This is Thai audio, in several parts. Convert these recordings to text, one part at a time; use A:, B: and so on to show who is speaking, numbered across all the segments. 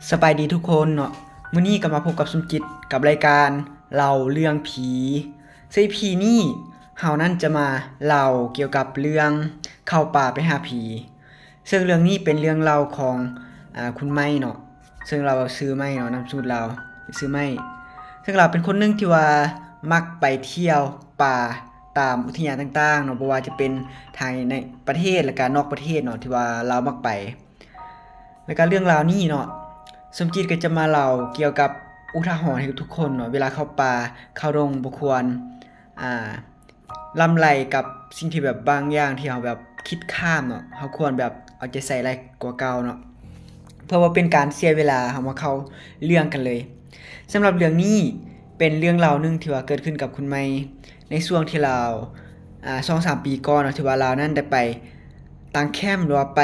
A: สบายดีทุกคนเนาะมื้อนี้ก็มาพบกับสุมจิตกับรายการเล่าเรื่องผีซึ่งผีนี้เฮานั้นจะมาเล่าเกี่ยวกับเรื่องเข้าป่าไปหาผีซึ่งเรื่องนี้เป็นเรื่องเล่าของคุณไม้เนาะซึ่งเราซื้อไม้เนาะนามสกุลเราซื้อไม้ซึ่งเราเป็นคนหนึงที่ว่ามักไปเที่ยวป่าตามอุทยานต่างๆเนาะบ่ว่าจะเป็นทางในประเทศและก็นอกประเทศเนาะที่ว่าเรามักไป แล้วก็เรื่องราวนี้เนาะสมจิตก็จะมาเล่าเกี่ยวกับอุทาหรณ์ให้ทุกคนเนาะเวลาเข้าป่าเข้าดงบ่ควรอ่าล้ำไหลกับสิ่งที่แบบบางอย่างที่เราแบบคิดข้ามเนาะเราควรแบบเอาใจใส่หลายกว่าเก่าเนาะเพื่อว่าเป็นการเสียเวลาเรามาเข้าเรื่องกันเลยสำหรับเรื่องนี้เป็นเรื่องราวหนึงที่ว่าเกิดขึ้นกับคุณไม้ในช่วงที่เรา2-3 ปีก่อนเนาะที่ว่าเรานั้นได้ไปตั้งแคมป์หรือว่าไป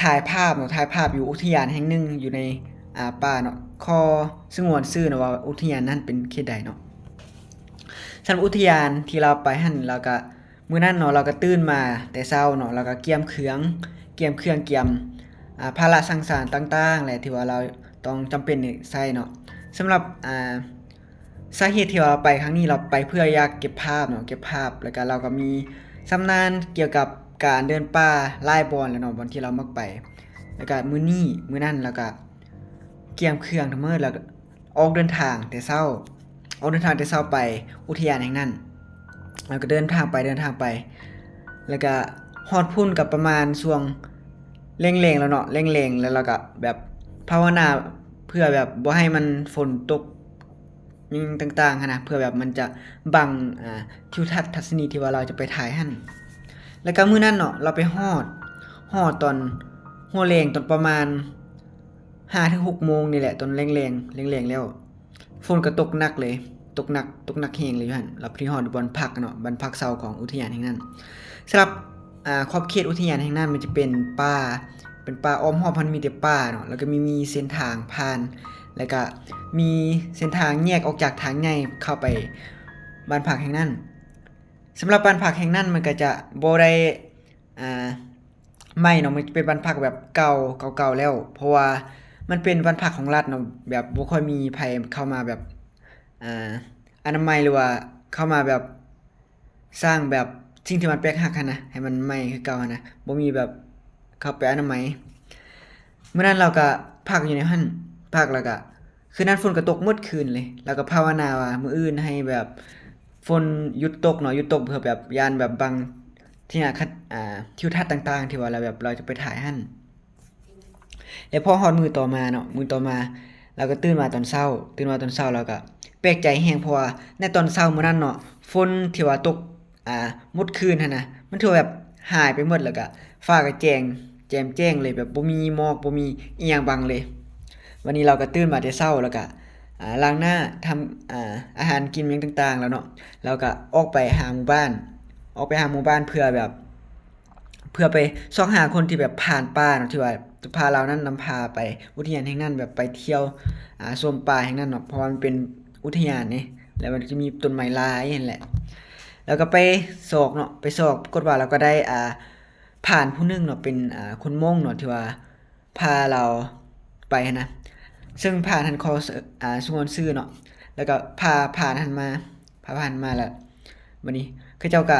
A: ถ่ายภาพเนาะถ่ายภาพอยู่อุทยานแห่งหนึ่งอยู่ในป่าเนาะขอสงวนชื่อเนาะว่าอุทยานนั้นเป็นเขตใดเนาะสำหรับอุทยานที่เราไปหั่นเราก็มื้อนั้นเนาะเราก็ตื่นมาแต่เช้าเนาะเราก็เกียมภาระสังสารต่างๆแหละที่ว่าเราต้องจำเป็นใช้เนาะสำหรับสาเหตุที่ว่าเราไปครั้งนี้เราไปเพื่ออยากเก็บภาพเนาะเก็บภาพแล้วก็เราก็มีชำนาญเกี่ยวกับการเดินป่าหลายบ่อนแล้วเนาะบ่อนที่เรามักไป แล้วก็มื้อนั้นแล้วก็เกียมเครื่องทั้งหมดแล้วก็ออกเดินทางแต่เช้าไปอุทยานแห่งนั้นแล้วก็เดินทางไปแล้วก็ฮอดพุ่นกับประมาณช่วงเร่งๆแล้วเนาะเร่งๆแล้วเราก็แบบภาวนาเพื่อแบบบ่ให้มันฝนตกอิงต่างๆหั้นนะเพื่อแบบมันจะบังทิวทัศน์ทัศนีที่ว่าเราจะไปถ่ายหั่นแล้วก็มื้อนั้นเนาะเราไปฮอดตอน หัวแรงตอนประมาณ5-6โมงนี่แหละตอนแรงๆแล้วฝนก็ตกหนักเลยตกหนักแฮงเลยอยู่หั่นแล้วพี่ฮอดบ่อนพักเนาะบ่อนพักเช้าของอุทยานแห่งนั้นสำหรับขอบเขตอุทยานแห่งนั้นมันจะเป็นป่าอ้อมรอบมันมีแต่ป่าเนาะแล้วก็มีเส้นทางผ่านแล้วก็มีเส้นทางแยกออกจากทางใหญ่เข้าไปบ้านพักแห่งนั้นสำหรับบ้านพักแห่งนั้นมันก็จะบ่ได้อ่า ไม่เนาะมันเป็นบ้านพักแบบเก่าแล้วเพราะว่ามันเป็นบ้านพักของรัฐเนาะแบบบ่ค่อยมีไผเข้ามาแบบอ่าอนามัยหรือว่าเข้ามาแบบสร้างแบบสิ่งที่มันแปลกหักหั้นนะให้มันใหม่คือเก่าหั้นนะบ่มีแบบเข้าไปอนามัยมื้อนั้นเราก็พักอยู่ในหั่นพักแล้วก็คืนนั้นฝนก็ตกหมดคืนเลยแล้วก็ภาวนาว่ามื้ออื่นให้แบบฝนหยุดตกเนาะหยุดตกเพื่อแบบยานแบบบัง ที่น่ะคัดทิวทัศน์ต่างๆที่ว่าเราแบบเราจะไปถ่ายหั่นแล้วพอฮอดมื้อต่อมาเนาะมื้อต่อมาเราก็ตื่นมาตอนเช้าแล้วก็แปลกใจแรงเพราะว่าในตอนเช้ามื้อนั้นเนาะฝนที่ว่าตกหมดคืนหั่นน่ะมันถือว่าแบบหายไปหมดแล้วก็ฟ้าก็แจ้งแจ่มแจ้งเลยแบบบ่มีหมอกบ่มีอิหยังบังเลยวันนี้เราก็ตื่นมาแต่เช้าแล้วก็ล้างหน้าทำอาหารกินหยังต่างๆแล้วเนาะแล้วก็ออกไปหาหมู่บ้าน เพื่อแบบเพื่อไปซอกหาคนที่แบบผ่านป่าเนาะที่ว่าจะพาเรานั้นนำพาไปอุทยานแห่งนั้นแบบไปเที่ยวชมป่าแห่งนั้นเนาะเพราะว่ามันเป็นอุทยานนี่แล้วมันจะมีต้นไม้หลายนั่นแหละแล้วก็ไปซอกเนาะไปซอกปรากฏว่าเราก็ได้ผ่านผู้หนึงเนาะเป็นคนม้งเนาะที่ว่าพาเราไปหั้นนะซึ่งผ่านหั้นเขาสงวนชื่อเนาะแล้วก็พาผ่านมาแล้วบัดนี้เขาเจ้าก็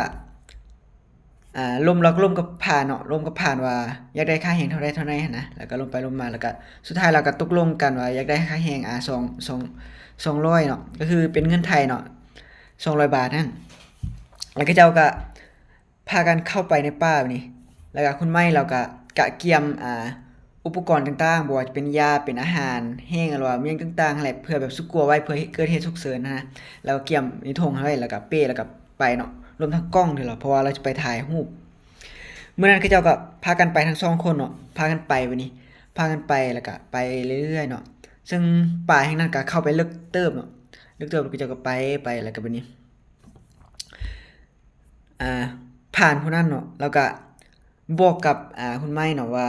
A: ลมกับผ่านเนาะลมกับผ่านว่าอยากได้ค่าแรงเท่าใดหั้นนะแล้วก็ลมไปลมมาแล้วก็สุดท้ายเราก็ตกลงกันว่าอยากได้ค่าแรง200เนาะก็คือเป็นเงินไทยเนาะ200บาทนั่นแล้วเขาเจ้าก็พากันเข้าไปในป่าบัดนี้แล้วก็คุณไม้เราก็กะเกียมอุปกรณ์ต่างๆบ่ว่าจะเป็นยาเป็นอาหารแห้งหรือว่าอิหยังต่างๆนั่นแหละเพื่อแบบสุกกัวไว้เพื่อเกิดเหตุฉุกเฉินนะแล้วก็เกียมในถุงไว้แล้วก็เป้แล้วก็ไปเนาะรวมทั้งกล้องด้วยล่ะเพราะว่าเราจะไปถ่ายรูป เมื่อนั้นเขาเจ้าก็พากันไปทั้ง2คนเนาะพากันไปบัดนี้พากันไปแล้วก็ไปเรื่อยๆเนาะซึ่งป่าแห่งนั้นก็เข้าไปลึกเติบเนาะลึกเติบแล้วเขาเจ้าก็ไปแล้วก็บัดนี้อ่าผ่านผู้นั้นเนาะแล้วก็บอกกับคุณไม้เนาะว่า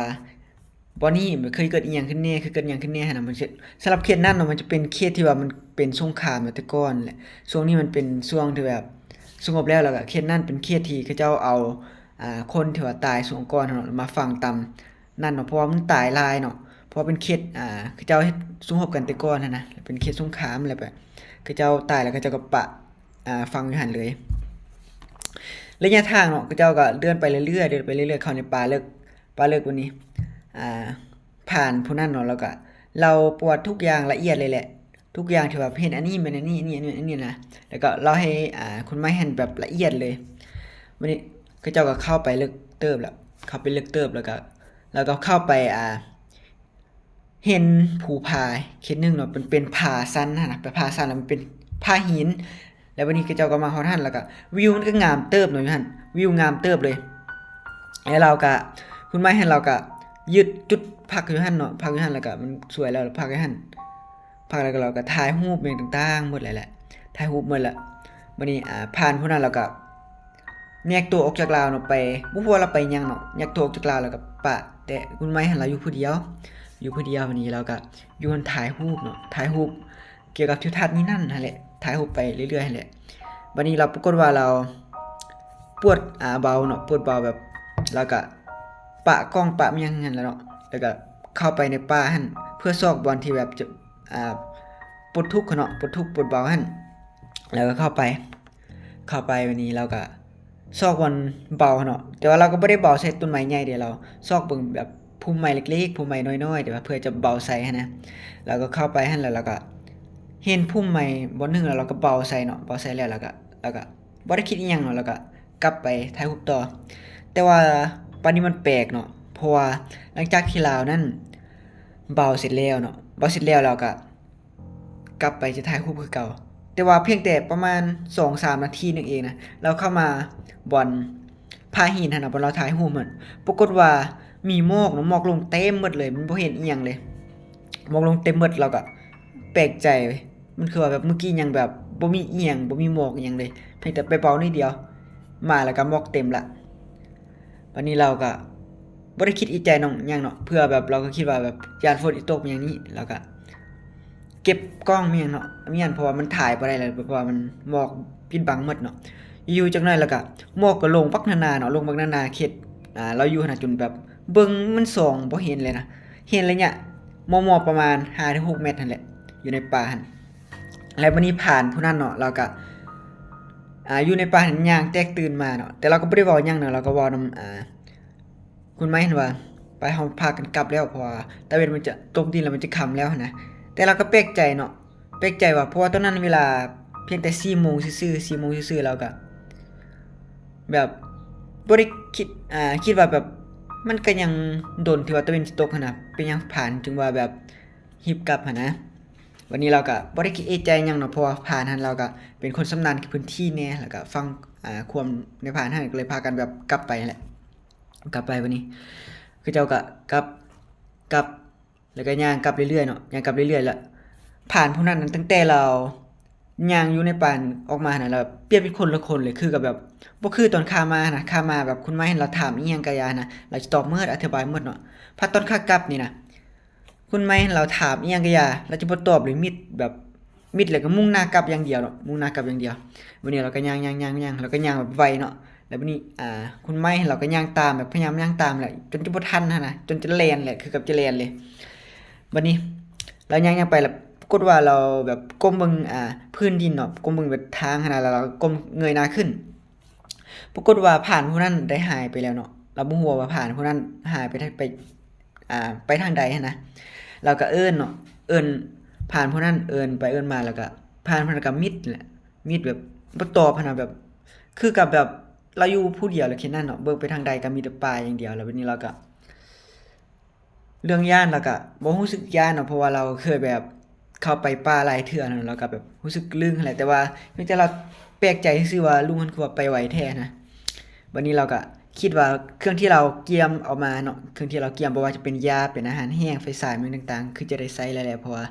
A: บ่นี้มันเคยเกิดอิหยังขึ้นแหน่คือเกิดอิหยังขึ้นแหน่หั้นน่ะมันสิสำหรับเขตนั้นเนาะมันจะเป็นเขตที่ว่ามันเป็นสงครามมาแต่ก่อนแหละช่วงนี้มันเป็นช่วงที่แบบสงบแล้วก็เขตนั้นเป็นเขตที่เขาเจ้าเอาคนที่ว่าตายช่วงก่อนเนาะมาฝังตามนั่นเนาะเพราะว่ามันตายหลายเนาะ เพราะเป็นเขตคือเจ้าเฮ็ดสงครามกันแต่ก่อนนะเป็นเขตสงครามแล้วแบบคือเจ้าตายแล้วก็เจ้าก็ปะฟังอยู่หั่นเลยระยะทางเนาะคือเจ้าก็เดินไปเรื่อยๆเดินไปเรื่อยๆเข้าในป่าเลิกวันนี้อ่าผ่านผู้นั้นเนาะแล้วก็เราประวัติทุกอย่างละเอียดเลยแหละทุกอย่างที่ว่าเห็นอันนี้เป็นอันนี้นะแล้วก็เล่าให้คุณไม้เห็นแบบละเอียดเลยวันนี้คือเจ้าก็เข้าไปเลิกเติบแล้วเข้าไปเลิกเติบแล้วก็เข้าไปเห็นภูผาเขตหนึงเนาะเป็นผาซันนะไปผาซันแล้วมันเป็นผาหินแล้ววันนี้ก็เจ้าก็มาฮอดหั่นแล้วก็วิวมันก็งามเติบเนาะอยู่หั่นวิวงามเติบเลยแล้วเราก็คุณไม้ให้เราก็ยึดจุดพักอยู่หั่นเนาะพักอยู่หั่นแล้วก็มันสวยแล้วพักอยู่หั่นพักแล้วก็เราก็ถ่ายรูปอย่างต่างๆหมดเลยแหละถ่ายรูปหมดละวันนี้ผ่านพวกนั้นเราก็แยกตัวออกจากลาวเนาะไปบ่ฮู้ว่าเราไปหยังเนาะแยกตัวออกจากลาวแล้วก็ปะแต่คุณไม้ให้เราอยู่ผู้เดียว วันนี้เราก็อยู่บนถ่ายรูปเนาะถ่ายรูปเกี่ยวกับทิวทัศน์นี่นั่นนั่นแหละถ่ายรูปไปเรื่อยๆนั่นแหละวันนี้เราปรากฏว่าเราปวดเบาเนาะปวดเบาแบบแล้วก็ปะกล้องปะมันยังงั้นแล้วเนาะแล้วก็เข้าไปในป่าหั่นเพื่อซอกบอลที่แบบจะปลดทุกข์เนาะปลดทุกข์ปลดเบาหั่นแล้วก็เข้าไปวันนี้เราก็ซอกบอลเบาเนาะแต่ว่าเราก็บ่ได้เบาใส่ต้นไม้ใหญ่เดี๋ยวเราซอกเบิ่งแบบพุ่มไม้เล็กๆพุ่มไม้น้อยๆแต่ว่าเพื่อจะเบาใส่หั่นนะแล้วก็เข้าไปหั่นแล้วเราก็เห็นพุ่มไม้บ่นึงแล้วเราก็เบาใส่เนาะเบาใส่แล้วแล้วก็บ่ได้คิดอีหยังเนาะแล้วก็กลับไปถ่ายรูปต่อแต่ว่าปานนี้มันแปลกเนาะเพราะว่าหลังจากที่ลาวนั้นเบาเสร็จแล้วเนาะเบาเสร็จแล้วเราก็กลับไปจะถ่ายรูปคือเก่าแต่ว่าเพียงแต่ประมาณ 2-3 นาทีนึงเองนะเราเข้ามาบ่อนผาหินหั่นน่ะบ่เราถ่ายรูปมันปรากฏว่ามีหมอกเนาะหมอกลงเต็มหมดเลยมันบ่เห็นอีหยังเลยหมอกลงเต็มหมดเราก็แปลกใจเว้ยมันคือว่าแบบเมื่อกี้ยังแบบบ่มีอีหยังบ่มีหมอกอีหยังเลยเพียงแต่ไปเบานิดเดียวมาแล้วก็หมอกเต็มละวันนี้เราก็บ่ได้คิดอีใจน้องหยังเนาะเพื่อแบบเราก็คิดว่าแบบยานฝนสิตกอย่างนี้แล้วก็เก็บกล้องมีหยังเนาะมีหยังเพราะว่ามันถ่ายบ่ได้แล้วเพราะว่ามันหมอกปิดบังหมดเนาะอยู่จักหน่อยแล้วก็หมอกก็ลงบักนานาเนาะลงบักนานาเขตเราอยู่น่ะจนแบบเบิ่งมันส่องบ่เห็นเลยนะเห็นเลยเนี่ยมอๆประมาณ 5-6 เมตรนั่นแหละอยู่ในป่าหั่นแล้ววันนี้ผ่านผู้นั้นเนาะเราก็อยู่ในป่าหั่นย่างแตกตื่นมาเนาะแต่เราก็บ่ได้เว้าหยังเนาะเราก็เว้านำคุณไม้เห็นว่าไปเฮาพากันกลับแล้วเพราะว่าตะเวนมันจะตกดินแล้วมันจะค่ำแล้วหั่นนะแต่เราก็แปลกใจเนาะแปลกใจว่าเพราะว่าตอนนั้นเวลาเพียงแต่4 โมงซื่อๆ4 โมงซื่อๆเราก็แบบบ่ได้คิดว่าแบบมันก็ยังโดนที่ว่าตะเวนสิตกหั่นน่ะเป็นหยังผ่านถึงว่าแบบรีบกลับหั่นนะวันนี้เราก็บ่ได้คิดเอะใจหยังเนาะเพราะว่าผ่านหั่นเราก็เป็นคนชำนาญพื้นที่แน่แล้วก็ฟังความในผ่านหั่นก็เลยพากันแบบกลับไปนั่นแหละกลับไปวันนี้คือเจ้าก็กลับแล้วก็ย่างกลับเรื่อยๆเนาะย่างกลับเรื่อยๆแล้วผ่านพวกนั้นตั้งแต่เราย่างอยู่ในป่าออกมาน่ะเราเปลี่ยนเป็นคนละคนเลยคือกับแบบบ่คือตอนขามานะขามาแบบคุณไม้เราถามอีหยังก็ยานะเราจะตอบหมดอธิบายหมดเนาะพอตอนขากลับนี่นะคุณไม้เราถามอีหยังก็ยาเราจะบ่ตอบเลยมิดแล้วก็มุ่งหน้ากลับอย่างเดียวเนาะมุ่งหน้ากลับอย่างเดียววันนี้เราก็ย่างๆๆๆแล้วก็ย่างแบบไวเนาะแล้วบัดนี้คุณไม้เราก็ย่างตามแบบพยายามย่างตามแหละจนจะบ่ทันหั่นน่ะจนจะแล่นแหละคือกับจะแล่นเลยบัดนี้เราย่างๆไปแล้วปรากฏว่าเราแบบก้มเบิ่งพื้นดินเนาะก้มเบิ่งแบบทางหั่นน่ะแล้วเราก็ก้มเงยหน้าขึ้นปรากฏว่าผ่านผู้นั้นได้หายไปแล้วเนาะเราบ่ฮู้ว่าผ่านผู้นั้นหายไปทางไปทางใดหันนะเราก็เอิ้นเนาะเอิ้นผ่านผู้นั้นเอิ้นไปเอิ้นมาแล้วก็ผ่านเพิ่นก็มิดแหละมิดแบบบ่ตอบหันน่ะแบบคือกับแบบเราอยู่ผู้เดียวแล้วแค่นั้นเนาะเบิ่งไปทางใดก็มีแต่ป่าอย่างเดียวแล้วบัดนี้เราก็เรื่องย้านเราก็บ่รู้สึกย้านเนาะเพราะว่าเราเคยแบบเข้าไปป่าหลายเทื่อเนาะเราก็แบบรู้สึกลึงหั้นแหละแต่ว่าเพียงแต่เราแปลกใจซื่อๆว่าลุงเพิ่นคือว่าไปไวแท้นะบัดนี้เราก็คิดว่าเครื่องที่เราเตรียมเอามาเนาะเครื่องที่เราเตรียมบ่ว่าจะเป็นยาเป็นอาหารแห้งไฟฉายมันต่างๆคือจะได้ใช้แล้วแหละเพราะว่า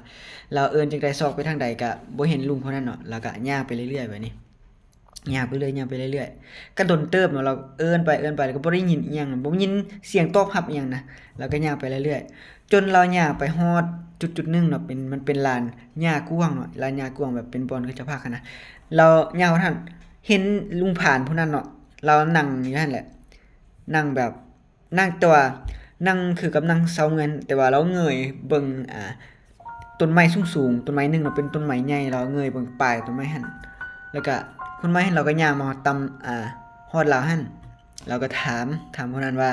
A: เราเอิ้นจังได๋ซอกไปทางใดก็บ่เห็นลุงคนนั้นเนาะแล้วก็ย่างไปเรื่อยๆแบบนี้ย่างไปเรื่อยๆก็โดนเติบเนาะเราเอิ้นไปแล้วก็บ่ได้ยินอีหยังบ่ยินเสียงตอบรับอีหยังนะแล้วก็ย่างไปเรื่อยๆจนเราย่างไปฮอดจุดๆหนึงเนาะมันเป็นลานหญ้ากว้างเนาะลานหญ้ากว้างแบบเป็นบอนเขาเจ้าพากันนะเราย่างว่าท่านเห็นลุงผ่านผู้นั้นเนาะเรานั่งอยู่นั่นแหละนั่งแบบนั่งตัว นั่งคือกับนั่งเซาเงินแต่ว่าเราเงยเบิ่งต้นไม้สูงๆต้นไม้หนึงเนาะเป็นต้นไม้ใหญ่เราเงยเบิ่งปลายต้นไม้หั่นแล้วก็คนไม้หั่นเราก็ย่างมาตำฮอดเราหั่นเราก็ถามคนนั้นว่า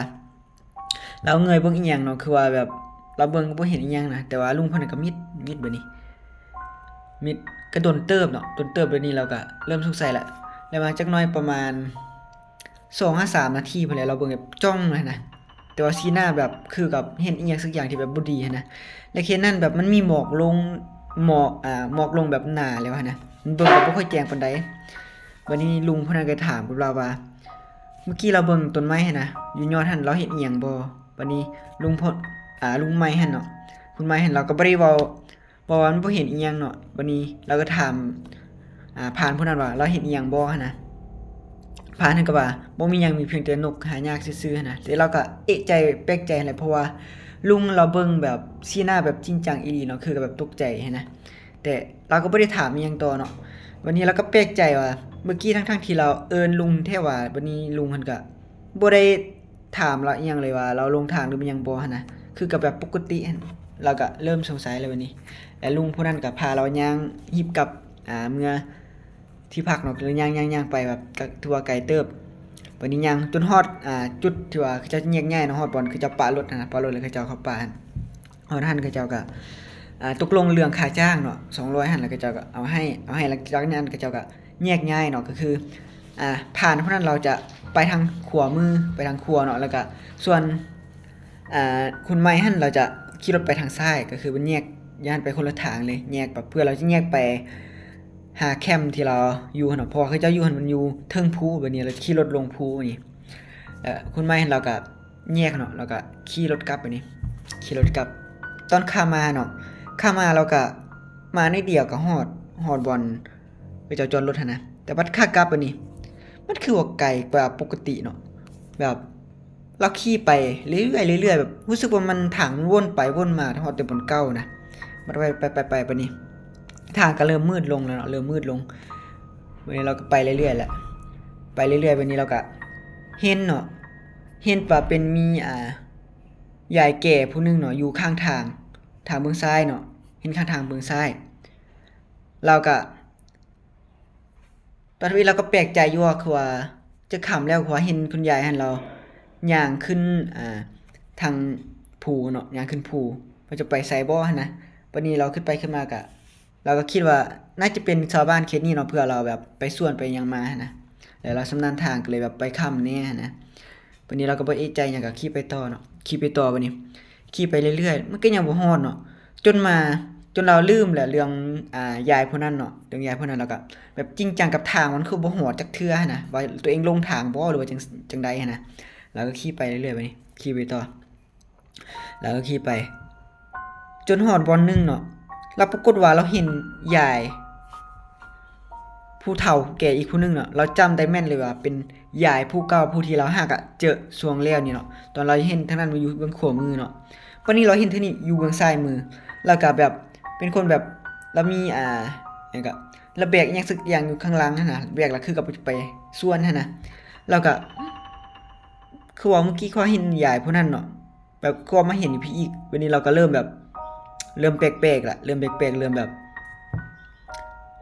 A: เราเงยเบิ่งอีหยังเนาะคือว่าแบบเราเบิ่งก็บ่เห็นอีหยังนะแต่ว่าลุงเพิ่นนก็มิดบัดนี้มิดก็โดนเติบเนาะโดนเติบเดี๋ยวนี้เราก็เริ่มสงสัยแล้วแล้วมาจักหน่อยประมาณ2-3 นาทีพอแล้วเราเบิ่งแบบจ้องเลยนะแต่ว่าสีหน้าแบบคือกับเห็นอีหยังสักอย่างที่แบบบ่ดีหันนะและเคสนั้นแบบมันมีหมอกลงหมอกลงแบบหนาแล้วหันนะมันเบิ่งก็บ่ค่อยแจ้งปานใดวันนี้ลุงเพิ่นก็ถามกับเราว่าเมื่อกี้เราเบิ่งต้นไม้หั่นนะอยู่ยอดหั่นเราเห็นอีหยังบ่วันนี้ลุงพลลุงไม้หั่นเนาะคุณไม้หั่นเราก็บ่ได้เว้าว่ามันบ่เห็นอีหยังเนาะวันนี้เราก็ถามผ่านผู้นั้นว่าเราเห็นอีหยังบ่หั่นนะ พานนั่นก็ว่าบ่มีหยังมีเพียงแต่นกหายากซื่อๆนะแต่เราก็เอะใจแปลกใจแหละเพราะว่าลุงเราเบิ่งแบบสีหน้าแบบจริงจังอีหลีเนาะคือก็แบบตกใจหันนะแต่เราก็บ่ได้ถามอีหยังต่อเนาะวันนี้เราก็แปลกใจว่าเมื่อกี้ทั้งๆที่เราเอิ้นลุงแท้ว่าวันนี้ลุงเพิ่นก็บ่ได้ถามเราอีหยังเลยว่าเราลงทางหรือมันหยังบ่หันนะคือก็แบบปกติหั้นเราก็เริ่มสงสัยแล้ววันนี้แล้วลุงผู้นั้นก็พาเราย่างฮีบกลับเมื่อ ที่พักเนาะแล้วย่างไปแบบก็ถือว่าไกลเติบวันนี้ย่างจนฮอดจุดที่ว่าเขาจะแยกย้ายเนาะฮอดบ่อนคือจะปะรถนะปะรถแล้วเขาเจ้าเข้าป่าหั่นฮอดหันเขาเจ้าก็ตกลงเรื่องค่าจ้างเนาะ200หันแล้วเขาเจ้าก็เอาให้หลังจากนั้นเขาเจ้าก็แยกย้ายเนาะก็คือผ่านเพราะนั้นเราจะไปทางขวามือไปทางครัวเนาะแล้วก็ส่วนคุณไม้หั่นเราจะขี่รถไปทางซ้ายก็คือมันแยกย่านไปคนละทางเลยแยกแบบเพื่อเราจะแยกไปหาแคมป์ที่เราอยู่หั่นเนาะเพราะว่าเขาเจ้าอยู่หั่นมันอยู่เทิงภูบัดนี้เราขี่รถลงภูนี่คุณไม้หั่นเราก็แยกเนาะแล้วก็ขี่รถกลับบัดนี้ขี่รถกลับตอนขามาเนาะขามาเราก็มาในเดียวก็ฮอดบ่อนไปจอดรถหั่นนะแต่บัดขากลับบัดนี้มันคือว่าไกลกว่าปกติเนาะแบบเราขี่ไปเรื่อยๆแบบรู้สึกว่ามันทางมันวนไปวนมาฮอดแต่บนเก่านะบัดไปบัดนี้ ทางก็เริ่มมืดลงแล้วเนาะเริ่มมืดลงวันนี้เราก็ไปเรื่อยๆแหละไปเรื่อยๆวันนี้เราก็เห็นเนาะเห็นว่าเป็นมียายแก่ผู้หนึงเนาะอยู่ข้างทางเบื้องซ้ายเนาะเห็นข้างทางเบื้องซ้ายเราก็ตอนนี้เราก็แปลกใจอยู่ว่าคือว่าจะขำแล้วคือว่าเห็นคุณยายหั่นเราย่างขึ้นทางภูเนาะย่างขึ้นภูว่าจะไปไสบ่หั่นนะวันนี้เราขึ้นไปขึ้นมาก็ เราก็คิดว่าน่าจะเป็นชาวบ้านเขตนี้เนาะเพื่อเราแบบไปสวนไปหยังมาหั้นนะแล้วเราชำนาญทางก็เลยแบบไปค่ำแน่หั้นนะวันนี้เราก็บ่เอะใจหยังก็ขี่ไปต่อเนาะขี่ไปต่อบัดนี้ขี่ไปเรื่อยๆมันก็ยังบ่ฮอดเนาะจนเราลืมแหละเรื่องยายผู้นั้นเนาะเรื่องยายผู้นั้นแล้วก็แบบจริงจังกับทางมันคือบ่ฮอดจักเทื่อหั้นนะว่าตัวเองลงทางบ่หรือว่าจังใดหั้นนะเราก็ขี่ไปเรื่อยๆบัดนี้ขี่ไปต่อแล้วก็ขี่ไปจนฮอดบ่อนหนึงเนาะ แล้วปรากฏว่าเราเห็นยายผู้เฒ่าแก่อีกผู้หนึงเนาะเราจำได้แม่นเลยว่าเป็นยายผู้เก่าผู้ที่เราหากะเจอช่วงแล้วนี่เนาะตอนเราเห็นทางนั้นอยู่เบื้องขวามือเนาะวันนี้เราเห็นเท่านี้อยู่เบื้องซ้ายมือแล้วก็แบบเป็นคนแบบเรามีหยังก็ระแบกอิหยังสักอย่างอยู่ข้างหลังหั่นน่ะแบกแล้วคือกับไปส่วนหั่นน่ะแล้วก็คือว่าเมื่อกี้เขาเห็นยายผู้นั้นเนาะแบบก็มาเห็นอยู่พี่อีกวันนี้เราก็เริ่มแบบเริ่มแปลกๆละเริ่มแปลกๆเริ่มแบบ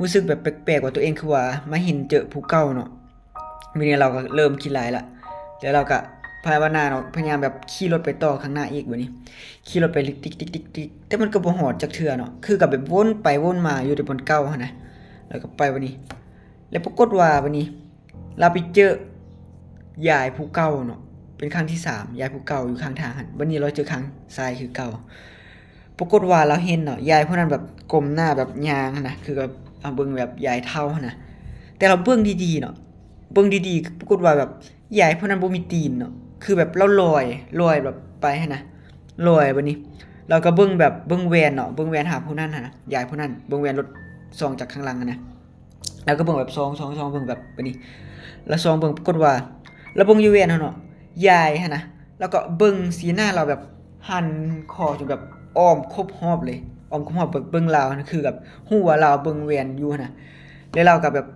A: รู้สึกแบบแปลกๆว่าตัวเองคือว่ามาเห็นเจอผู้เก่าเนาะทีนี้เราก็เริ่มคิดหลายละแล้วเราก็ภาวนาเนาะพยายามแบบขี่รถไปต่อข้างหน้าอีกบัดนี้ขี่รถไปติ๊กๆๆๆแต่มันก็บ่ฮอดจักเทื่อเนาะคือกับแบบวนไปวนมาอยู่แต่บนเก่าหั่นนะแล้วก็ไปบัดนี้แล้วปรากฏว่าบัดนี้เราไปเจอยายผู้เก่าเนาะเป็นครั้งที่3ยายผู้เก่าอยู่ข้างทางหั่นบัดนี้เราเจอครั้งซ้ายคือเก่าปรากฏว่าเราเห็นเนาะยายผู้นั้นแบบก้มหน้าแบบย่างหั่นนะคือแบบเบิ่งแบบยายเฒ่าหั่นน่ะแต่เราเบิ่งดีๆเนาะเบิ่งดีๆปรากฏว่าแบบยายผู้นั้นบ่มีตีนเนาะคือแบบเราลอยแบบไปหั่นน่ะลอยบัดนี้เราก็เบิ่งแบบเบิ่งแหวนเนาะเบิ่งแหวนหาผู้นั้นหั่นน่ะยายผู้นั้นเบิ่งแหวนรถส่องจากข้างหลังหั่นน่ะแล้วก็เบิ่งแบบส่องๆๆเบิ่งแบบบัดนี้แล้วส่องเบิ่งปรากฏว่าเราเบิ่งอยู่แหวนเนาะยายหั่นน่ะแล้วก็เบิ่งสีหน้าเราแบบหันคอจนแบบอ้อมครบรอบเลย ออมคุมหอบเบิ่งลาวนั่นคือแบบฮู้ว่าลาวเบิ่งแวนอยู่น่ะแล้วเราก็แบบ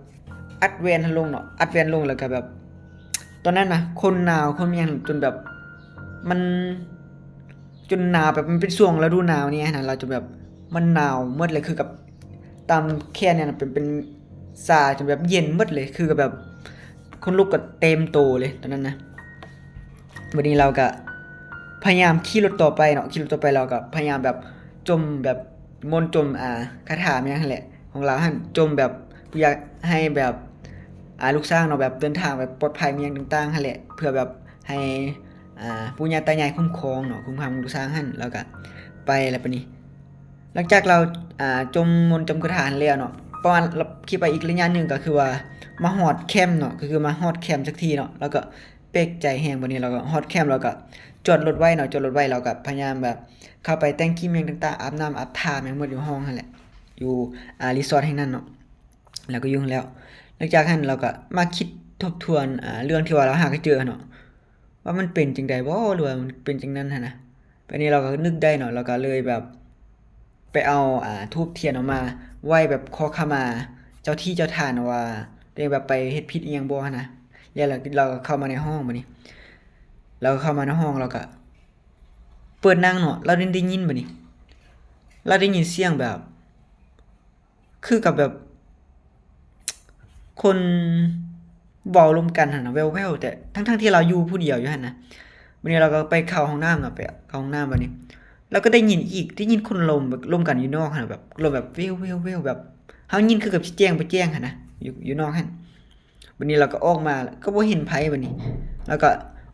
A: อัดแวนลงเนาะอัดแวนลงแล้วก็แบบตอนนั้นน่ะคนหนาวคนมีหยังจนแบบมัน จนหนาวแบบมันเป็นช่วงฤดูหนาวเนี่ยนะเราจะแบบมันหนาวหมดเลยคือกับตามแค่เนี่ยนะเป็นซาจนแบบเย็นหมดเลยคือกับแบบคนลุกก็เต็มโตเลยตอนนั้นนะวันนี้เราก็พยายามขี่รถต่อไปเนาะขี่รถต่อไปเราก็พยายามแบบจมแบบมนต์จมคาถาเนี่ยนั่นแหละของเราหั่นจมแบบอยากให้แบบลูกสร้างเนาะแบบเดินทางแบบปลอดภัยมีอย่างต่างๆหั่นแหละเพื่อแบบให้ปู่ย่าตายายคุ้มครองเนาะคุ้มครองลูกสร้างหั่นแล้วก็ไปแล้วปะนี้หลังจากเราจมมนต์จมคาถาแล้วเนาะประมาณเราคิดไปอีกระยะหนึงก็คือว่ามาฮอดแคมป์เนาะก็คือมาฮอดแคมป์สักทีเนาะแล้วก็เป๊กใจแฮงบัดนี้เราก็ฮอดแคมป์แล้วก็จอดรถไว้เนาะจอดรถไว้เราก็พยายามแบบเข้าไปแต่งครีมหยังต่างๆอาบน้ำอาบท่าแม่งหมดอยู่ห้องนั่นแหละอยู่รีสอร์ทแห่งนั้นเนาะแล้วก็ยุ่งแล้วหลังจากนั้นเราก็มาคิดทบทวนเรื่องที่ว่าเราหาก็เจอเนาะว่ามันเป็นจังได๋บ่หรือว่ามันเป็นจังนั้นหั่นนะบัดนี้เราก็นึกได้เนาะเราก็เลยแบบไปเอาธูปเทียนออกมาไหว้แบบขอขมาเจ้าที่เจ้าทางว่าตัวเองแบบไปเฮ็ดผิดอีหยังบ่หั่นนะแล้วเราก็เข้ามาในห้องบัดนี้เราก็เข้ามาในห้องเราก็เปิดนั่งเนาะเราได้ยินบัดนี้เราได้ยินเสียงแบบคือกับแบบคนเว้าร่วมกันหั่นน่ะแว่วๆแต่ทั้งๆที่เราอยู่ผู้เดียวอยู่หั่นนะบัดนี้เราก็ไปเข้าห้องน้ำเนาะไปเข้าห้องน้ำบัดนี้เราก็ได้ยินอีกได้ยินคนลมแบบร่วมกันอยู่นอกหั่นน่ะแบบลมแบบแว่วๆๆแบบเฮายินคือกับสิแจ้งบ่แจ้งหั่นนะอยู่นอกหั่นบัดนี้เราก็ออกมาก็บ่เห็นไผบัดนี้แล้วก็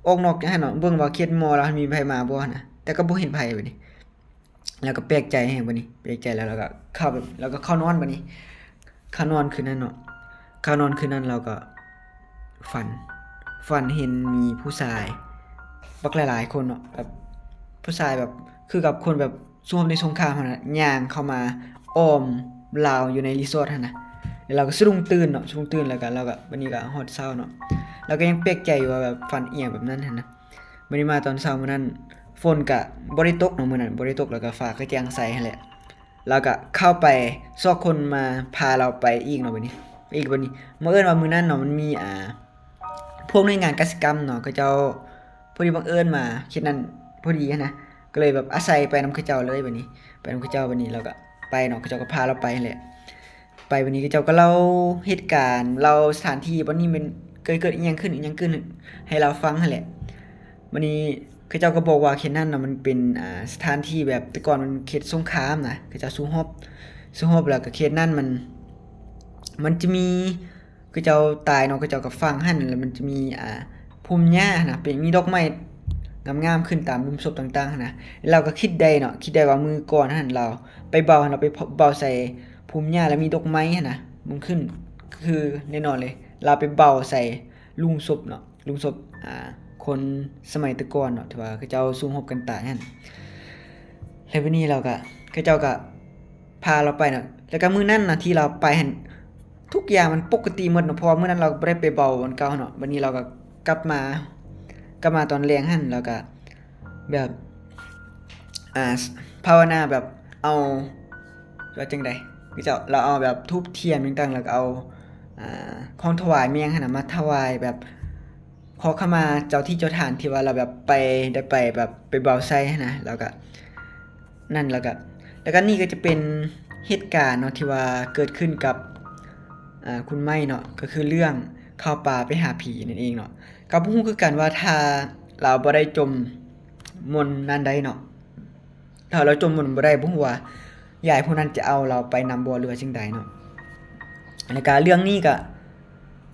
A: ออกนอกจากหั่นเนาะเบิ่งว่าเขตมอแล้วมีไผมาบ่หั่นน่ะแต่ก็บ่เห็นไผบัดนี้แล้วก็แปลกใจแฮงบัดนี้แปลกใจแล้วเราก็เข้าแบบแล้วก็เข้านอนบัดนี้เข้านอนคืนนั้นเนาะเข้านอนคืนนั้นเราก็ฝันเห็นมีผู้ชายบักหลายๆคนเนาะแบบผู้ชายแบบคือกับคนแบบสู้รบในสงครามหั่นน่ะย่างเข้ามาอ้อมราวอยู่ในรีสอร์ทหั่นน่ะแล้วเราก็สะดุ้งตื่นเนาะสะดุ้งตื่นแล้วก็เราก็บัดนี้ก็ฮอดเช้าเนาะเราก็ยังแปลกใจอยู่ว่าแบบฝันอีหยังแบบนั้นหั่นนะบัดนี้มาตอนเช้ามื้อนั้นฝนก็บ่ได้ตกเนาะมื้อนั้นบ่ได้ตกแล้วก็ฟ้าก็แจ่มใสหั่นแหละแล้วก็เข้าไปซอกคนมาพาเราไปอีกเนาะบัดนี้อีกบัดนี้บังเอิญว่ามื้อนั้นเนาะมันมีพวกหน่วยงานกสิกรรมเนาะเขาเจ้าพอดีบังเอิญมาเขตนั้นพอดีหั้นนะก็เลยแบบอาศัยไปนำเขาเจ้าเลยบัดนี้ไปนำเขาเจ้าบัดนี้เราก็ไปเนาะเขาเจ้าก็พาเราไปนั่นแหละไปบัดนี้เขาเจ้าก็เล่าเหตุการณ์เล่าสถานที่บัดนี้มันเกิดอีหยังขึ้นให้เราฟังนั่นแหละบัดนี้เขาเจ้าก็บอกว่าเขตนั้นน่ะมันเป็นสถานที่แบบแต่ก่อนมันเขตสงครามนะเขาเจ้าสู้รบแล้วก็เขตนั้นมันจะมีเขาเจ้าตายเนาะเขาเจ้าก็ฝังหั่นแล้วมันจะมีพุ่มหญ้านะเป็นมีดอกไม้งามๆขึ้นตามหลุมศพต่างๆหั้นนะเราก็คิดได้เนาะคิดได้ว่ามื้อก่อนหั่นเราไปเบาเราไปเบาใส่พุ่มหญ้าแล้วมีดอกไม้หั่นนะมันขึ้นคือแน่นอนเลยเราไปเบาใส่หลุมศพเนาะหลุมศพคนสมัยแต่ก่อนเนาะที่ว่าเขาเจ้าสู้รบกันตายหั่นแล้ววันนี้เราก็เขาเจ้าก็พาเราไปเนาะแล้วก็มื้อนั้นน่ะที่เราไปหั่นทุกอย่างมันปกติหมดเนาะเพราะว่ามื้อนั้นเราบ่ได้ไปเบาวันเก่าเนาะวันนี้เราก็กลับมาตอนแลงหั่นแล้วก็แบบอ่าภาวนาแบบเอาว่าจังได๋คือเจ้าเราเอาแบบธูปเทียนต่างๆแล้วก็เอาของถวายมีหยังหั่นน่ะมาถวายแบบขอขมาเจ้าที่เจ้าทางที่ว่าเราแบบไปได้ไปแบบไปเบาไสหั้นนะแล้วก็นั่นแล้วก็นี่ก็จะเป็นเหตุการณ์เนาะที่ว่าเกิดขึ้นกับคุณไม้เนาะก็คือเรื่องเข้าป่าไปหาผีนั่นเองเนาะก็บ่ฮู้คือกันว่าถ้าเราบ่ได้จมมนต์นั้นใดเนาะถ้าเราจมมนต์บ่ได้บ่ฮู้ว่ายายผู้นั้นจะเอาเราไปนำบ่หรือว่าจังใดเนาะแล้วก็เรื่องนี้ก็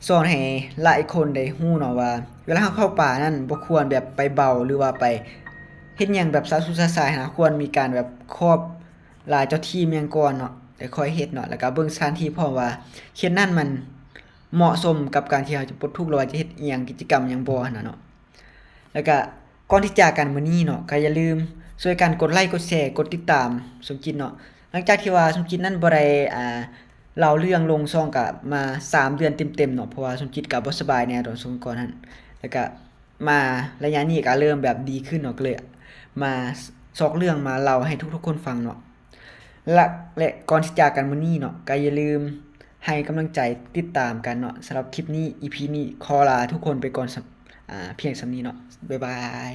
A: สอนให้หลายคนได้ฮู้เนาะว่าเวลาเราเข้าป่านั้นบ่ควรแบบไปเบาหรือว่าไปเฮ็ดหยังแบบสาสุสาสายนะควรมีการแบบครอบลาเจ้าที่เมียงก่อนเนาะได้ค่อยเฮ็ดเนาะแล้วก็เบิ่งสถานที่พร้อมว่าเขตนั้นมันเหมาะสมกับการที่เราจะปลดทุกข์หรือว่าจะเฮ็ดอิหยังกิจกรรมหยังบ่หั่นน่ะเนาะแล้วก็ก่อนที่จากกันมื้อนี้เนาะก็อย่าลืมช่วยกันกดไลค์กดแชร์กดติดตามสมจิตเนาะหลังจากที่ว่าสมจิตนั้นบ่ได้เล่าเรื่องลงช่องก็มา3เดือนเต็มๆเนาะเพราะว่าสมจิตก็บ่สบายแน่ตอนช่วงก่อนนั้นแล้วก็มาระยะนี้ก็เริ่มแบบดีขึ้นเนาะก็เลยมาซอกเรื่องมาเล่าให้ทุกๆคนฟังเนาะและก่อนที่จากกันมื้อนี้เนาะก็อย่าลืมให้กำลังใจติดตามกันเนาะสำหรับคลิปนี้ EP นี้ขอลาทุกคนไปก่อนเพียงส่ำนี้เนาะบ๊ายบาย